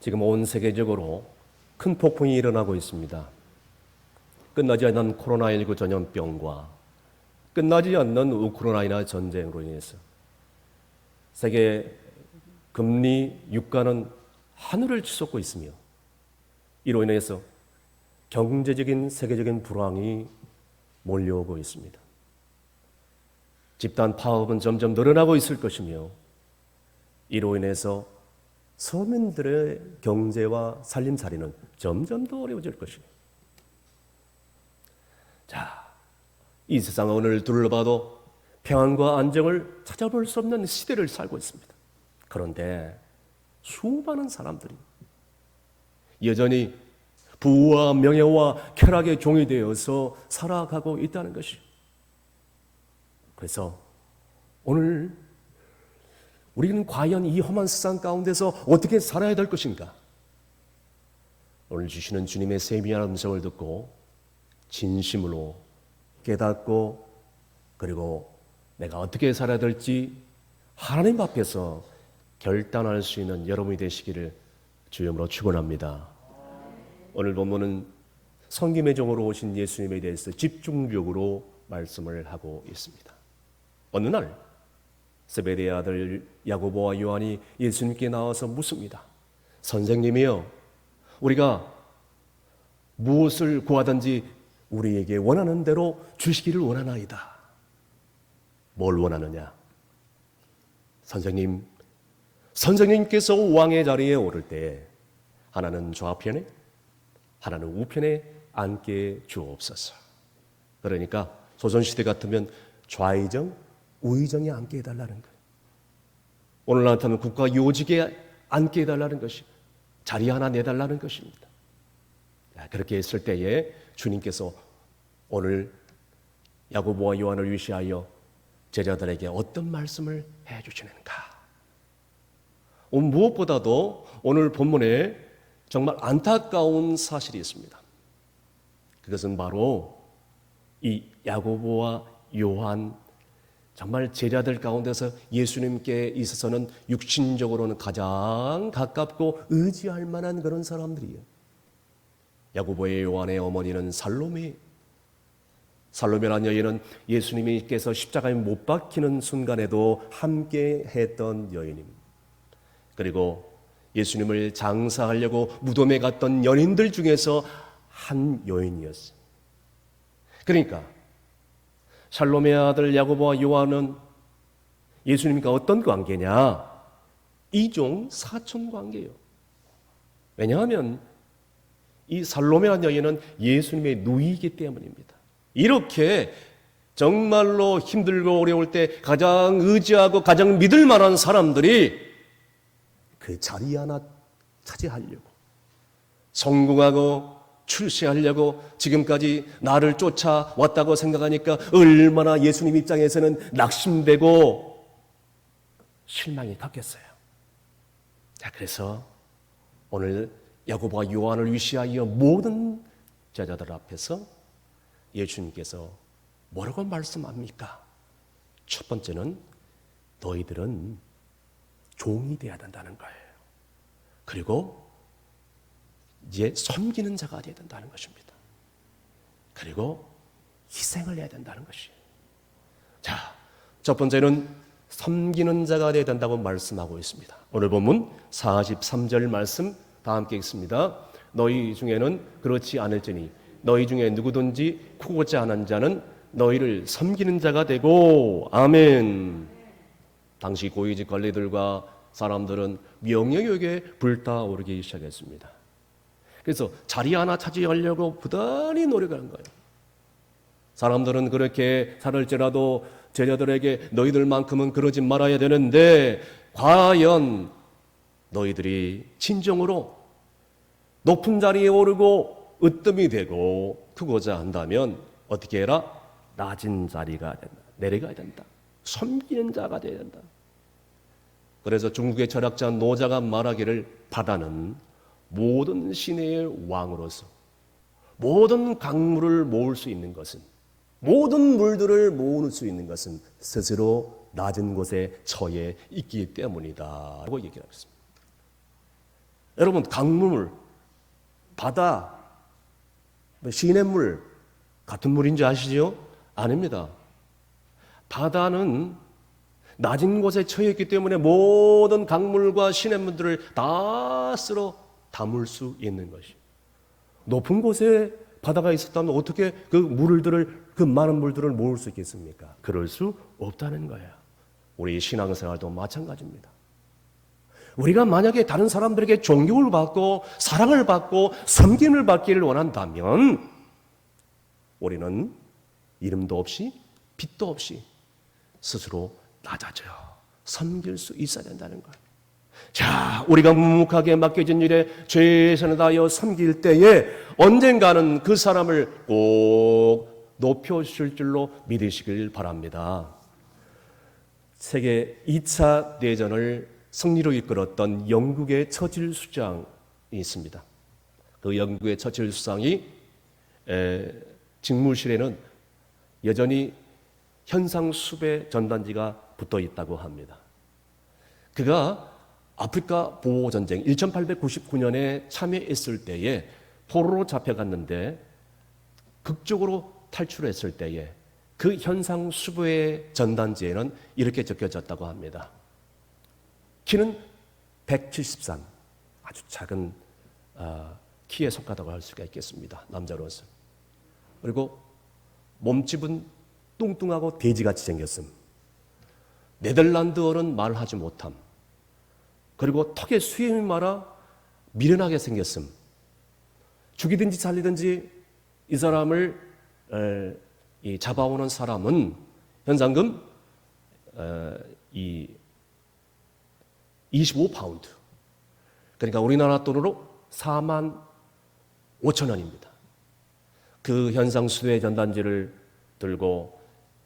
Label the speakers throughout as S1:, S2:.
S1: 지금 온 세계적으로 큰 폭풍이 일어나고 있습니다. 끝나지 않는 코로나19 전염병과 끝나지 않는 우크라이나 전쟁으로 인해서 세계 금리, 유가는 하늘을 치솟고 있으며 이로 인해서 경제적인 세계적인 불황이 몰려오고 있습니다. 집단 파업은 점점 늘어나고 있을 것이며 이로 인해서 서민들의 경제와 살림살이는 점점 더 어려워질 것입니다. 자, 이 세상은 오늘 둘러봐도 평안과 안정을 찾아볼 수 없는 시대를 살고 있습니다. 그런데 수많은 사람들이 여전히 부와 명예와 쾌락의 종이 되어서 살아가고 있다는 것이요. 그래서 오늘 우리는 과연 이 험한 세상 가운데서 어떻게 살아야 될 것인가? 오늘 주시는 주님의 세미한 음성을 듣고 진심으로 깨닫고 그리고 내가 어떻게 살아야 될지 하나님 앞에서 결단할 수 있는 여러분이 되시기를 주님으로 축원합니다. 오늘 본문은 성김의 종으로 오신 예수님에 대해서 집중적으로 말씀을 하고 있습니다. 어느 날 세베대의 아들 야고보와 요한이 예수님께 나와서 묻습니다. 선생님이여, 우리가 무엇을 구하든지 우리에게 원하는 대로 주시기를 원하나이다. 뭘 원하느냐? 선생님께서 왕의 자리에 오를 때 하나는 좌편에 하나는 우편에 앉게 주옵소서. 그러니까 조선시대 같으면 좌의정, 우의정에 앉게 해달라는 거예요. 오늘 나타나는 국가 요직에 앉게 해달라는 것이 자리 하나 내달라는 것입니다. 그렇게 했을 때에 주님께서 오늘 야고보와 요한을 위시하여 제자들에게 어떤 말씀을 해주시는가? 무엇보다도 오늘 본문에 정말 안타까운 사실이 있습니다. 그것은 바로 이 야고보와 요한, 정말 제자들 가운데서 예수님께 있어서는 육신적으로는 가장 가깝고 의지할 만한 그런 사람들이에요. 야고보의 요한의 어머니는 살로메라는 여인은 예수님께서 십자가에 못 박히는 순간에도 함께 했던 여인입니다. 그리고 예수님을 장사하려고 무덤에 갔던 연인들 중에서 한 여인이었어요. 그러니까 살로메의 아들 야고보와 요한은 예수님과 어떤 관계냐? 이종 사촌 관계예요. 왜냐하면 이 살로메라는 여인은 예수님의 누이이기 때문입니다. 이렇게 정말로 힘들고 어려울 때 가장 의지하고 가장 믿을 만한 사람들이 그 자리 하나 차지하려고 성공하고 출세하려고 지금까지 나를 쫓아왔다고 생각하니까 얼마나 예수님 입장에서는 낙심되고 실망이 컸겠어요. 자, 그래서 오늘 야고보와 요한을 위시하여 모든 제자들 앞에서 예수님께서 뭐라고 말씀합니까? 첫 번째는 너희들은 종이 되어야 된다는 거예요. 그리고 이제 섬기는 자가 되어야 된다는 것입니다. 그리고 희생을 해야 된다는 것이에요. 자, 첫 번째는 섬기는 자가 되어야 된다고 말씀하고 있습니다. 오늘 본문 43절 말씀 다 함께 읽습니다. 너희 중에는 그렇지 않을지니 너희 중에 누구든지 크고자 하는 자는 너희를 섬기는 자가 되고. 아멘. 당시 고위직 관리들과 사람들은 명예욕에 불타오르기 시작했습니다. 그래서 자리 하나 차지하려고 부단히 노력하는 거예요. 사람들은 그렇게 살을지라도 제자들에게 너희들만큼은 그러지 말아야 되는데 과연 너희들이 진정으로 높은 자리에 오르고 으뜸이 되고 크고자 한다면 어떻게 해라? 낮은 자리가 된다. 내려가야 된다. 섬기는 자가 되어야 된다. 그래서 중국의 철학자 노자가 말하기를 바다는 모든 시내의 왕으로서 모든 강물을 모을 수 있는 것은, 모든 물들을 모을 수 있는 것은 스스로 낮은 곳에 처해 있기 때문이다 라고 얘기하고 있습니다. 여러분, 강물, 바다, 시냇물 같은 물인지 아시죠? 아닙니다. 바다는 낮은 곳에 처해 있기 때문에 모든 강물과 시냇물들을 다 쓸어 담을 수 있는 것이. 높은 곳에 바다가 있었다면 어떻게 그 많은 물들을 모을 수 있겠습니까? 그럴 수 없다는 거예요. 우리 신앙생활도 마찬가지입니다. 우리가 만약에 다른 사람들에게 존경을 받고 사랑을 받고 섬김을 받기를 원한다면 우리는 이름도 없이 빛도 없이 스스로 낮아져요. 섬길 수 있어야 된다는 거예요. 자, 우리가 묵묵하게 맡겨진 일에 최선을 다하여 섬길 때에 언젠가는 그 사람을 꼭 높여주실 줄로 믿으시길 바랍니다. 세계 2차 대전을 승리로 이끌었던 영국의 처칠 수장이 있습니다. 그 영국의 처칠 수장이 직무실에는 여전히 현상수배 전단지가 붙어 있다고 합니다. 그가 아프리카 보호전쟁 1899년에 참여했을 때에 포로로 잡혀갔는데 극적으로 탈출했을 때에 그 현상수배 전단지에는 이렇게 적혀졌다고 합니다. 키는 173, 아주 작은 키에 속하다고 할 수가 있겠습니다. 남자로서. 그리고 몸집은 뚱뚱하고 돼지같이 생겼음. 네덜란드어는 말하지 못함. 그리고 턱에 수염이 많아 미련하게 생겼음. 죽이든지 살리든지 이 사람을 잡아오는 사람은 현상금 25파운드. 그러니까 우리나라 돈으로 4만 5천 원입니다. 그 현상수배 전단지를 들고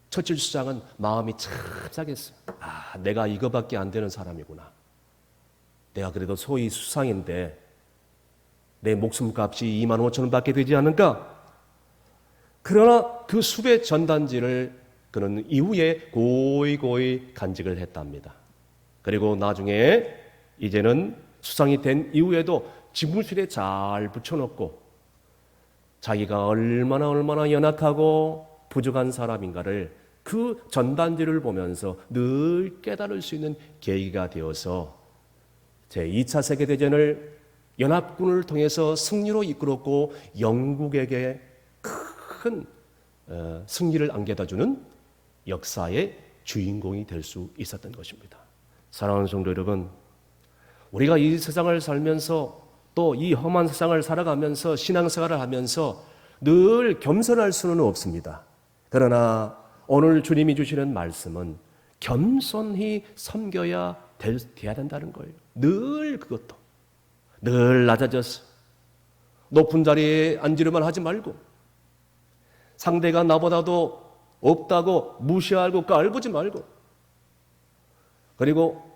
S1: 처칠 수장은 마음이 참 짝했어요. 내가 이거밖에 안 되는 사람이구나. 내가 그래도 소위 수상인데 내 목숨값이 2만 5천 원밖에 되지 않을까? 그러나 그 수배 전단지를 그는 이후에 고이 간직을 했답니다. 그리고 나중에 이제는 수상이 된 이후에도 집무실에 잘 붙여놓고 자기가 얼마나 연약하고 부족한 사람인가를 그 전단지를 보면서 늘 깨달을 수 있는 계기가 되어서 제2차 세계대전을 연합군을 통해서 승리로 이끌었고 영국에게 큰 승리를 안겨다주는 역사의 주인공이 될 수 있었던 것입니다. 사랑하는 성도 여러분, 우리가 이 세상을 살면서 또 이 험한 세상을 살아가면서 신앙생활을 하면서 늘 겸손할 수는 없습니다. 그러나 오늘 주님이 주시는 말씀은 겸손히 섬겨야 돼야 된다는 거예요. 늘 그것도. 늘 낮아져서 높은 자리에 앉으려만 하지 말고 상대가 나보다도 없다고 무시하고 깔보지 말고 그리고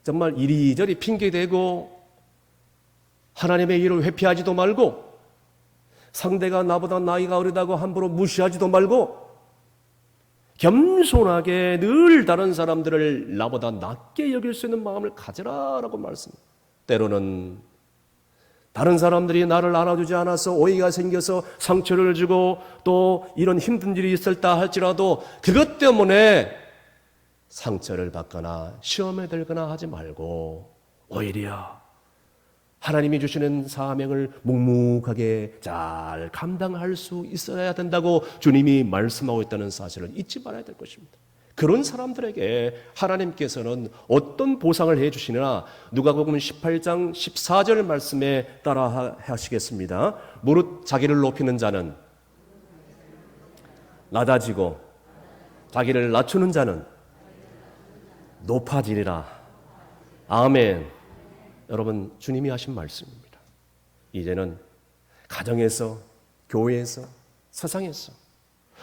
S1: 정말 이리저리 핑계대고 하나님의 일을 회피하지도 말고 상대가 나보다 나이가 어리다고 함부로 무시하지도 말고 겸손하게 늘 다른 사람들을 나보다 낮게 여길 수 있는 마음을 가져라라고 말씀합니다. 때로는 다른 사람들이 나를 알아주지 않아서 오해가 생겨서 상처를 주고 또 이런 힘든 일이 있었다 할지라도 그것 때문에 상처를 받거나 시험에 들거나 하지 말고 오히려 하나님이 주시는 사명을 묵묵하게 잘 감당할 수 있어야 된다고 주님이 말씀하고 있다는 사실을 잊지 말아야 될 것입니다. 그런 사람들에게 하나님께서는 어떤 보상을 해주시느냐 누가복음 18장 14절 말씀에 따라 하시겠습니다. 무릇 자기를 높이는 자는 낮아지고 자기를 낮추는 자는 높아지리라. 아멘. 여러분, 주님이 하신 말씀입니다. 이제는 가정에서, 교회에서, 세상에서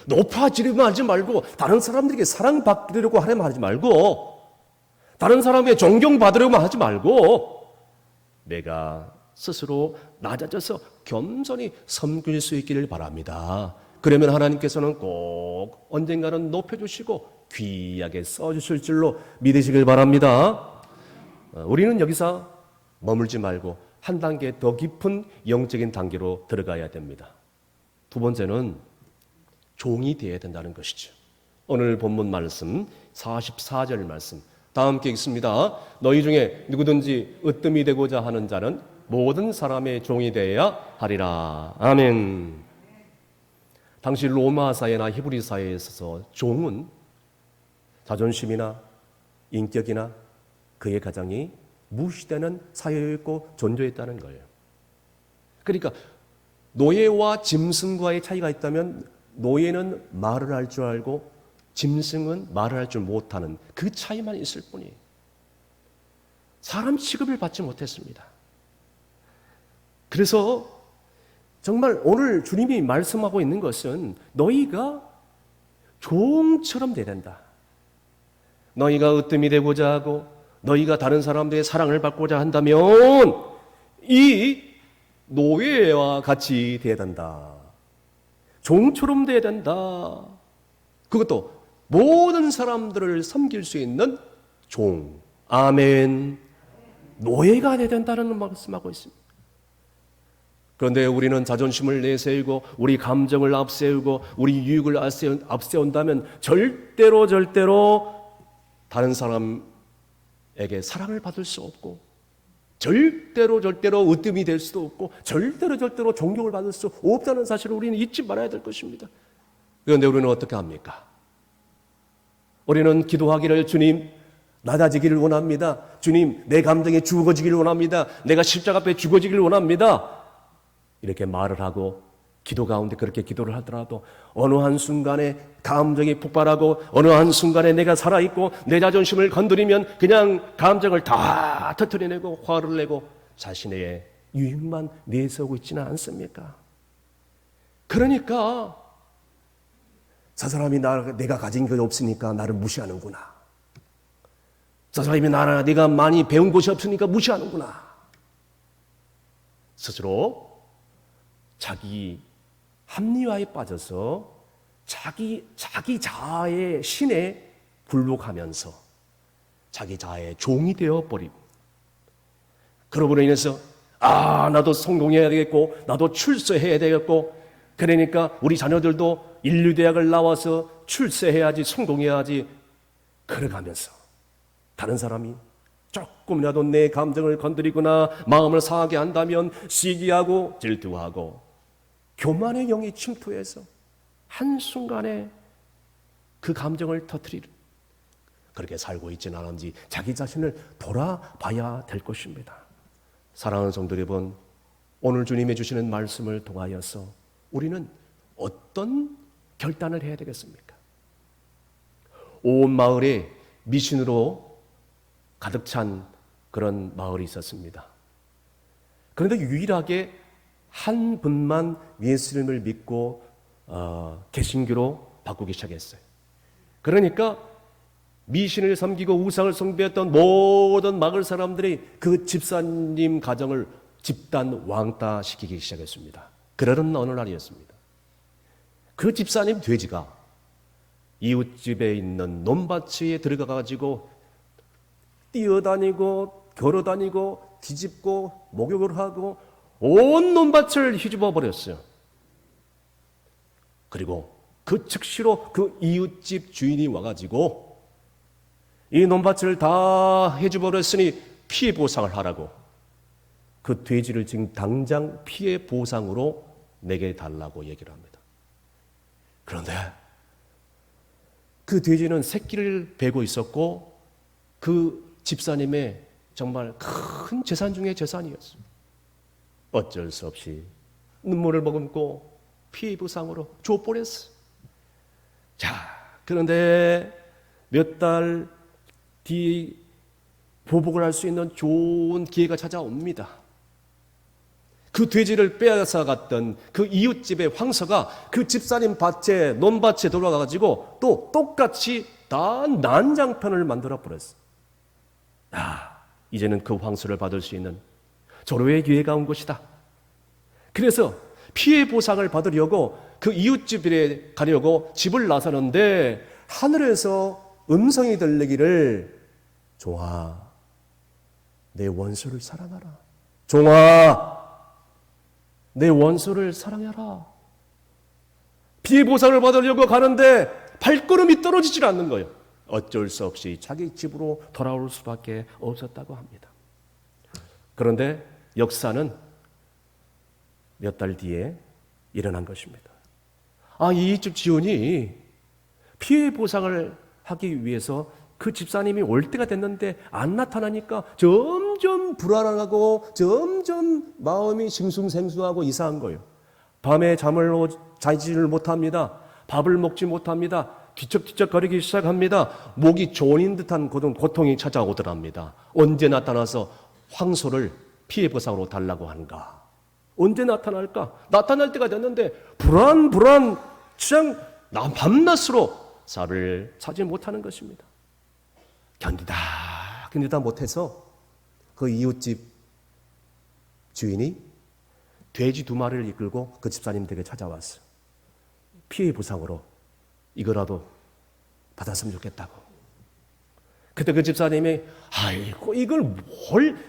S1: 높아지려고 하지 말고 다른 사람들에게 사랑받으려고 하려고 하지 말고 다른 사람에게 존경받으려고 하지 말고 내가 스스로 낮아져서 겸손히 섬길 수 있기를 바랍니다. 그러면 하나님께서는 꼭 언젠가는 높여주시고 귀하게 써주실 줄로 믿으시길 바랍니다. 우리는 여기서 머물지 말고 한 단계 더 깊은 영적인 단계로 들어가야 됩니다. 두 번째는 종이 되어야 된다는 것이죠. 오늘 본문 말씀 44절 말씀 다 함께 읽습니다. 너희 중에 누구든지 으뜸이 되고자 하는 자는 모든 사람의 종이 되어야 하리라. 아멘. 당시 로마 사회나 히브리 사회에 있어서 종은 자존심이나 인격이나 그의 가장이 무시되는 사회였고 존재했다는 거예요. 그러니까 노예와 짐승과의 차이가 있다면 노예는 말을 할 줄 알고 짐승은 말을 할 줄 못하는 그 차이만 있을 뿐이에요. 사람 취급을 받지 못했습니다. 그래서 정말 오늘 주님이 말씀하고 있는 것은 너희가 종처럼 돼야 된다. 너희가 으뜸이 되고자 하고 너희가 다른 사람들의 사랑을 받고자 한다면 이 노예와 같이 돼야 된다. 종처럼 돼야 된다. 그것도 모든 사람들을 섬길 수 있는 종. 아멘. 노예가 돼야 된다는 말씀하고 있습니다. 그런데 우리는 자존심을 내세우고 우리 감정을 앞세우고 우리 유익을 앞세운다면 절대로 다른 사람에게 사랑을 받을 수 없고 절대로 으뜸이 될 수도 없고 절대로 존경을 받을 수 없다는 사실을 우리는 잊지 말아야 될 것입니다. 그런데 우리는 어떻게 합니까? 우리는 기도하기를 주님 낮아지기를 원합니다. 주님 내 감정이 죽어지기를 원합니다. 내가 십자가 앞에 죽어지기를 원합니다. 이렇게 말을 하고 기도 가운데 그렇게 기도를 하더라도 어느 한순간에 감정이 폭발하고 어느 한순간에 내가 살아있고 내 자존심을 건드리면 그냥 감정을 다 터뜨려내고 화를 내고 자신의 유익만 내세우고 있지는 않습니까? 그러니까 저 사람이 내가 가진 게 없으니까 나를 무시하는구나. 저 사람이 내가 많이 배운 것이 없으니까 무시하는구나. 스스로 자기 합리화에 빠져서 자기 자아의 신에 굴복하면서 자기 자아의 종이 되어버리고 그러므로 인해서 나도 성공해야 되겠고 나도 출세해야 되겠고 그러니까 우리 자녀들도 인류대학을 나와서 출세해야지 성공해야지 그래가면서 다른 사람이 조금이라도 내 감정을 건드리거나 마음을 상하게 한다면 시기하고 질투하고 교만의 영이 침투해서 한순간에 그 감정을 터뜨리는 그렇게 살고 있지는 않은지 자기 자신을 돌아봐야 될 것입니다. 사랑하는 성도 여러분, 오늘 주님이 주시는 말씀을 통하여서 우리는 어떤 결단을 해야 되겠습니까? 온 마을에 미신으로 가득 찬 그런 마을이 있었습니다. 그런데 유일하게 한 분만 예수님을 믿고 개신교로 바꾸기 시작했어요. 그러니까 미신을 섬기고 우상을 숭배했던 모든 마을 사람들이 그 집사님 가정을 집단 왕따시키기 시작했습니다. 그러던 어느 날이었습니다. 그 집사님 돼지가 이웃집에 있는 논밭에 들어가가지고 뛰어다니고 걸어다니고 뒤집고 목욕을 하고 온 논밭을 휘집어 버렸어요. 그리고 그 즉시로 그 이웃집 주인이 와가지고 이 논밭을 다 해집어 버렸으니 피해 보상을 하라고 그 돼지를 지금 당장 피해 보상으로 내게 달라고 얘기를 합니다. 그런데 그 돼지는 새끼를 베고 있었고 그 집사님의 정말 큰 재산 중에 재산이었어요. 어쩔 수 없이 눈물을 머금고 피해 보상으로 줘버렸어. 자, 그런데 몇 달 뒤 보복을 할 수 있는 좋은 기회가 찾아옵니다. 그 돼지를 빼앗아 갔던 그 이웃집의 황소가 그 집사님 밭에 논밭에 돌아가가지고 또 똑같이 다 난장판을 만들어 버렸어. 이제는 그 황소를 받을 수 있는 절호의 기회가 온 것이다. 그래서 피해 보상을 받으려고 그 이웃집에 가려고 집을 나서는데 하늘에서 음성이 들리기를 종아, 내 원수를 사랑하라. 종아, 내 원수를 사랑해라. 피해 보상을 받으려고 가는데 발걸음이 떨어지질 않는 거예요. 어쩔 수 없이 자기 집으로 돌아올 수밖에 없었다고 합니다. 그런데 역사는 몇 달 뒤에 일어난 것입니다. 이집 지원이 피해 보상을 하기 위해서 그 집사님이 올 때가 됐는데 안 나타나니까 점점 불안하고 점점 마음이 싱숭생숭하고 이상한 거예요. 밤에 잠을 자지를 못합니다. 밥을 먹지 못합니다. 뒤척뒤척거리기 시작합니다. 목이 조인 듯한 고통이 찾아오더랍니다. 언제 나타나서 황소를 피해 보상으로 달라고 하는가? 언제 나타날까? 나타날 때가 됐는데 불안 그냥 밤낮으로 살을 차지 못하는 것입니다. 견디다 못해서 그 이웃집 주인이 돼지 2마리를 이끌고 그 집사님 댁에 찾아왔어요. 피해 보상으로 이거라도 받았으면 좋겠다고. 그때 그 집사님이 아이고 이걸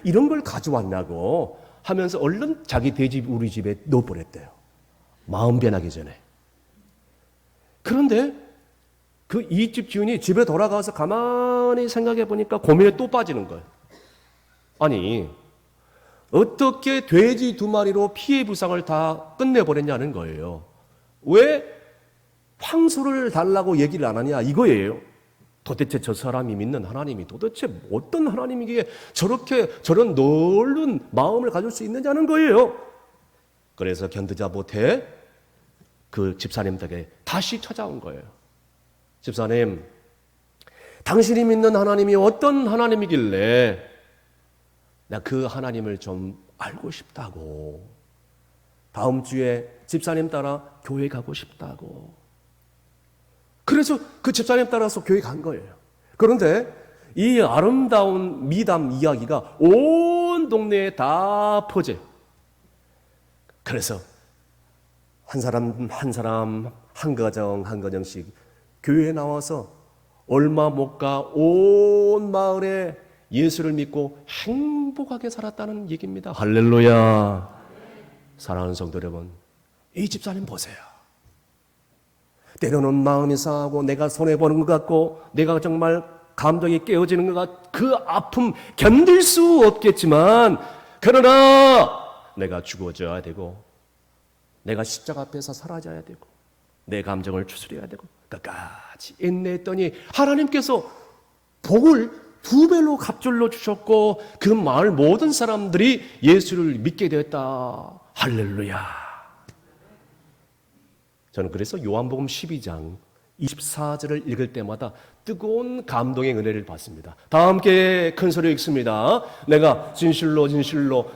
S1: 이런 걸 가져왔냐고 하면서 얼른 자기 돼지 우리 집에 넣어버렸대요. 마음 변하기 전에. 그런데 그 이집 주인이 집에 돌아가서 가만히 생각해 보니까 고민에 또 빠지는 거예요. 아니 어떻게 돼지 2마리로 피해 부상을 다 끝내버렸냐는 거예요. 왜 황소를 달라고 얘기를 안 하냐 이거예요. 도대체 저 사람이 믿는 하나님이 도대체 어떤 하나님이기에 저런 넓은 마음을 가질 수 있느냐는 거예요. 그래서 견디자 못해 그 집사님 댁에 다시 찾아온 거예요. 집사님, 당신이 믿는 하나님이 어떤 하나님이길래 나 그 하나님을 좀 알고 싶다고. 다음 주에 집사님 따라 교회 가고 싶다고. 그래서 그 집사님 따라서 교회 간 거예요. 그런데 이 아름다운 미담 이야기가 온 동네에 다 퍼져요. 그래서 한 사람 한 가정씩 교회에 나와서 얼마 못 가 온 마을에 예수를 믿고 행복하게 살았다는 얘기입니다. 할렐루야. 사랑하는 성도 여러분, 이 집사님 보세요. 때로는 마음이 상하고 내가 손해보는 것 같고 내가 정말 감정이 깨어지는 것 같고 그 아픔 견딜 수 없겠지만 그러나 내가 죽어져야 되고 내가 십자가 앞에서 사라져야 되고 내 감정을 추스려야 되고 끝까지 인내했더니 하나님께서 복을 2배로 갑절로 주셨고 그 마을 모든 사람들이 예수를 믿게 되었다. 할렐루야. 저는 그래서 요한복음 12장 24절을 읽을 때마다 뜨거운 감동의 은혜를 받습니다. 다 함께 큰 소리 읽습니다. 내가 진실로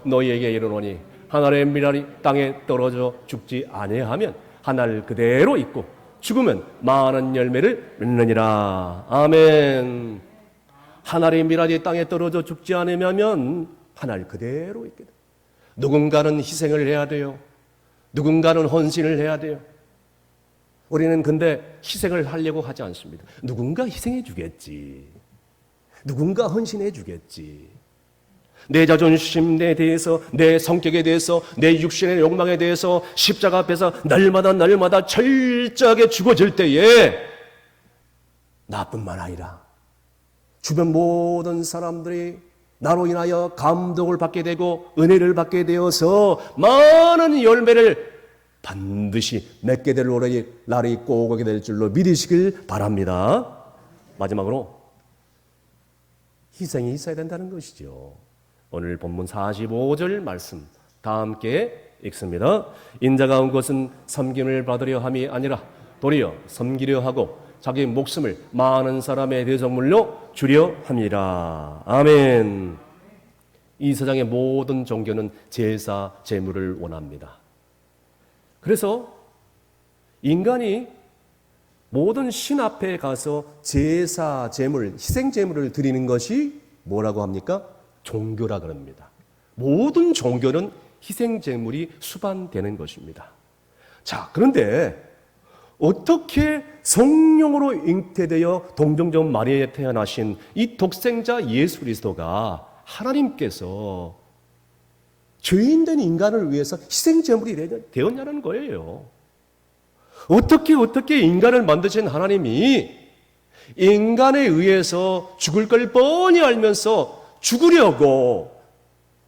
S1: 너희에게 이르노니 하늘의 밀알이 땅에 떨어져 죽지 아니하면 하늘 그대로 있고 죽으면 많은 열매를 맺느니라. 아멘. 하늘의 밀알이 땅에 떨어져 죽지 않으면 하늘 그대로 있게 됩니다. 누군가는 희생을 해야 돼요. 누군가는 헌신을 해야 돼요. 우리는 근데 희생을 하려고 하지 않습니다. 누군가 희생해 주겠지. 누군가 헌신해 주겠지. 내 자존심, 내 대해서, 내 성격에 대해서, 내 육신의 욕망에 대해서 십자가 앞에서 날마다 철저하게 죽어질 때에 나뿐만 아니라 주변 모든 사람들이 나로 인하여 감동을 받게 되고 은혜를 받게 되어서 많은 열매를 반드시 맺게 될 날이 꼭 오게 될 줄로 믿으시길 바랍니다. 마지막으로 희생이 있어야 된다는 것이죠. 오늘 본문 45절 말씀 다 함께 읽습니다. 인자가 온 것은 섬김을 받으려 함이 아니라 도리어 섬기려 하고 자기 목숨을 많은 사람의 대속물로 주려 함이라. 아멘. 이 세상의 모든 종교는 제사, 제물을 원합니다. 그래서 인간이 모든 신 앞에 가서 제사, 제물, 희생 제물을 드리는 것이 뭐라고 합니까? 종교라 그럽니다. 모든 종교는 희생 제물이 수반되는 것입니다. 자, 그런데 어떻게 성령으로 잉태되어 동정녀 마리아에 태어나신 이 독생자 예수 그리스도가 하나님께서 죄인된 인간을 위해서 희생제물이 되었냐는 거예요. 어떻게 인간을 만드신 하나님이 인간에 의해서 죽을 걸 뻔히 알면서 죽으려고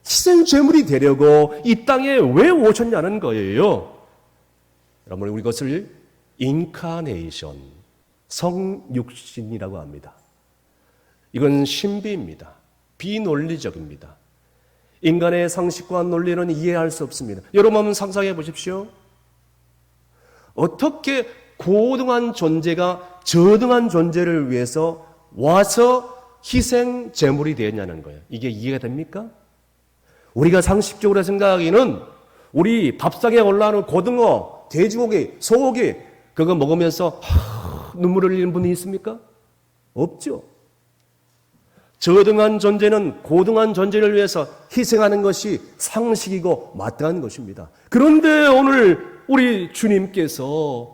S1: 희생제물이 되려고 이 땅에 왜 오셨냐는 거예요. 여러분, 우리 이것을 인카네이션, 성육신이라고 합니다. 이건 신비입니다. 비논리적입니다. 인간의 상식과 논리는 이해할 수 없습니다. 여러분 한번 상상해 보십시오. 어떻게 고등한 존재가 저등한 존재를 위해서 와서 희생 제물이 되었냐는 거예요. 이게 이해가 됩니까? 우리가 상식적으로 생각하기는 우리 밥상에 올라오는 고등어, 돼지고기, 소고기 그거 먹으면서 눈물을 흘리는 분이 있습니까? 없죠. 저등한 존재는 고등한 존재를 위해서 희생하는 것이 상식이고 마땅한 것입니다. 그런데 오늘 우리 주님께서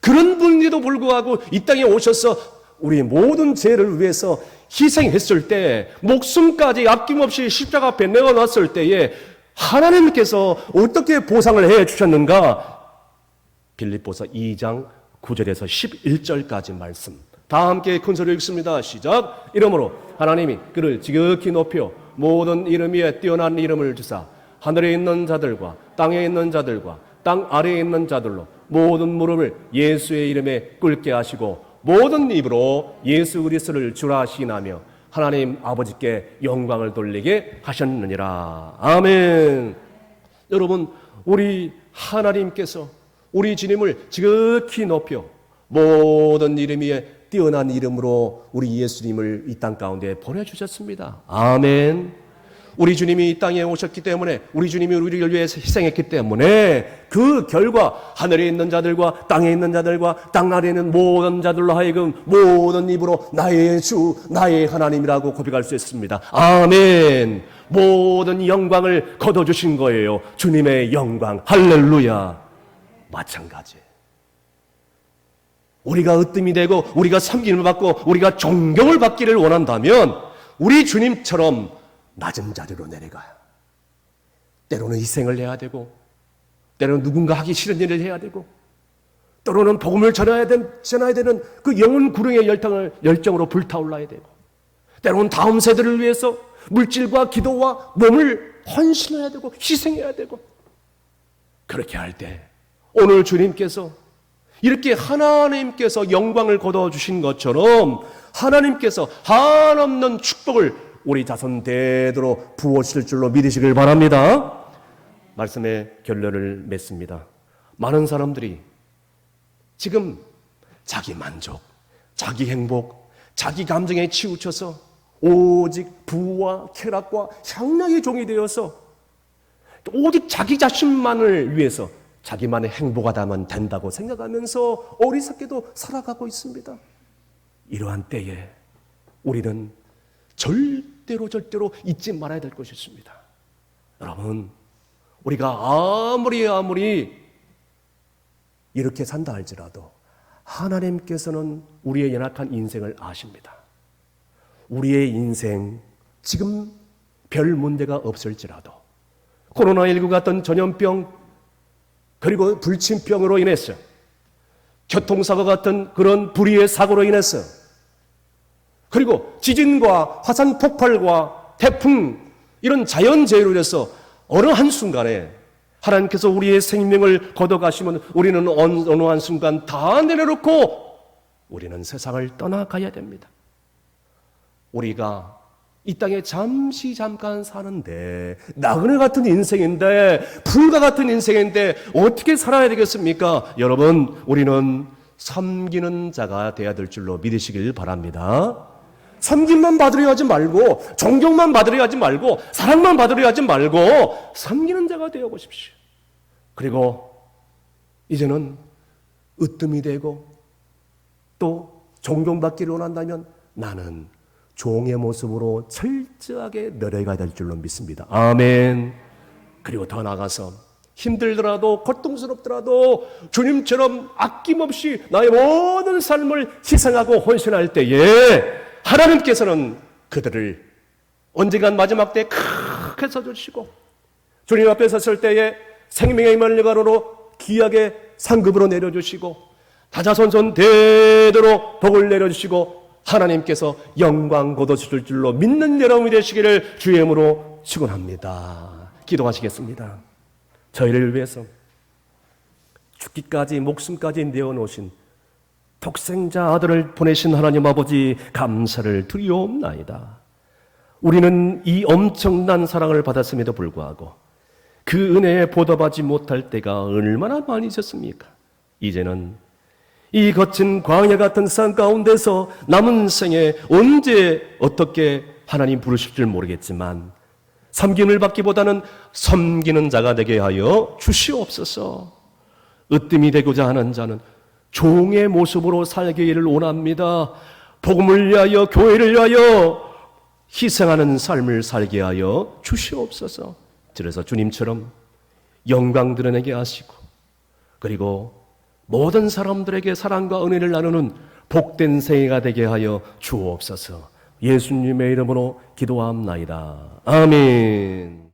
S1: 그런 분인데도 불구하고 이 땅에 오셔서 우리 모든 죄를 위해서 희생했을 때, 목숨까지 아낌없이 십자가 앞에 내어놨을 때에 하나님께서 어떻게 보상을 해 주셨는가? 빌립보서 2장 9절에서 11절까지 말씀. 다 함께 큰 소리로 읽습니다. 시작. 이러므로 하나님이 그를 지극히 높여 모든 이름 위에 뛰어난 이름을 주사 하늘에 있는 자들과 땅에 있는 자들과 땅 아래에 있는 자들로 모든 무릎을 예수의 이름에 꿇게 하시고 모든 입으로 예수 그리스도를 주라 시인하며 하나님 아버지께 영광을 돌리게 하셨느니라. 아멘. 여러분, 우리 하나님께서 우리 주님을 지극히 높여 모든 이름 위에 뛰어난 이름으로 우리 예수님을 이 땅 가운데 보내주셨습니다. 아멘. 우리 주님이 이 땅에 오셨기 때문에, 우리 주님이 우리를 위해서 희생했기 때문에 그 결과 하늘에 있는 자들과 땅에 있는 자들과 땅 아래에 있는 모든 자들로 하여금 모든 입으로 나의 주, 나의 하나님이라고 고백할 수 있습니다. 아멘. 모든 영광을 거둬주신 거예요. 주님의 영광. 할렐루야. 마찬가지. 우리가 으뜸이 되고 우리가 섬김을 받고 우리가 존경을 받기를 원한다면 우리 주님처럼 낮은 자리로 내려가요. 때로는 희생을 해야 되고, 때로는 누군가 하기 싫은 일을 해야 되고, 때로는 복음을 전해야 되는 그 영혼 구렁의 열정으로 불타올라야 되고, 때로는 다음 세대를 위해서 물질과 기도와 몸을 헌신해야 되고 희생해야 되고, 그렇게 할 때 오늘 주님께서 이렇게 하나님께서 영광을 거둬주신 것처럼 하나님께서 한없는 축복을 우리 자손 대대로 부어주실 줄로 믿으시길 바랍니다. 말씀의 결론을 맺습니다. 많은 사람들이 지금 자기 만족, 자기 행복, 자기 감정에 치우쳐서 오직 부와 쾌락과 향락의 종이 되어서 오직 자기 자신만을 위해서 자기만의 행복하다면 된다고 생각하면서 어리석게도 살아가고 있습니다. 이러한 때에 우리는 절대로 잊지 말아야 될 것이 있습니다. 여러분, 우리가 아무리 이렇게 산다 할지라도 하나님께서는 우리의 연약한 인생을 아십니다. 우리의 인생 지금 별 문제가 없을지라도 코로나19 같은 전염병 그리고 불침병으로 인해서 교통사고 같은 그런 불의의 사고로 인해서 그리고 지진과 화산 폭발과 태풍 이런 자연재해로 인해서 어느 한순간에 하나님께서 우리의 생명을 걷어가시면 우리는 어느 한순간 다 내려놓고 우리는 세상을 떠나가야 됩니다. 우리가 이 땅에 잠깐 사는데 나그네 같은 인생인데 불과 같은 인생인데 어떻게 살아야 되겠습니까? 여러분, 우리는 섬기는 자가 되어야 될 줄로 믿으시길 바랍니다. 섬김만 받으려 하지 말고 존경만 받으려 하지 말고 사랑만 받으려 하지 말고 섬기는 자가 되어 보십시오. 그리고 이제는 으뜸이 되고 또 존경받기를 원한다면 나는 종의 모습으로 철저하게 내려가야 될 줄로 믿습니다. 아멘. 그리고 더 나아가서 힘들더라도 고통스럽더라도 주님처럼 아낌없이 나의 모든 삶을 희생하고 헌신할 때에 하나님께서는 그들을 언젠간 마지막 때에 크게 써주시고 주님 앞에 섰을 때에 생명의 면류관으로 귀하게 상급으로 내려주시고 다자손손 대대로 복을 내려주시고 하나님께서 영광 거두실 줄로 믿는 여러분이 되시기를 주의 이름으로 축원합니다. 기도하시겠습니다. 저희를 위해서 죽기까지 목숨까지 내어놓으신 독생자 아들을 보내신 하나님 아버지 감사를 드리옵나이다. 우리는 이 엄청난 사랑을 받았음에도 불구하고 그 은혜에 보답하지 못할 때가 얼마나 많이 있었습니까? 이제는 이 거친 광야 같은 산 가운데서 남은 생에 언제 어떻게 하나님 부르실 줄 모르겠지만 섬김을 받기보다는 섬기는 자가 되게 하여 주시옵소서. 으뜸이 되고자 하는 자는 종의 모습으로 살기를 원합니다. 복음을 위하여 교회를 위하여 희생하는 삶을 살게 하여 주시옵소서. 그래서 주님처럼 영광 드러내게 하시고 그리고 모든 사람들에게 사랑과 은혜를 나누는 복된 생애가 되게 하여 주옵소서. 예수님의 이름으로 기도합나이다. 아멘.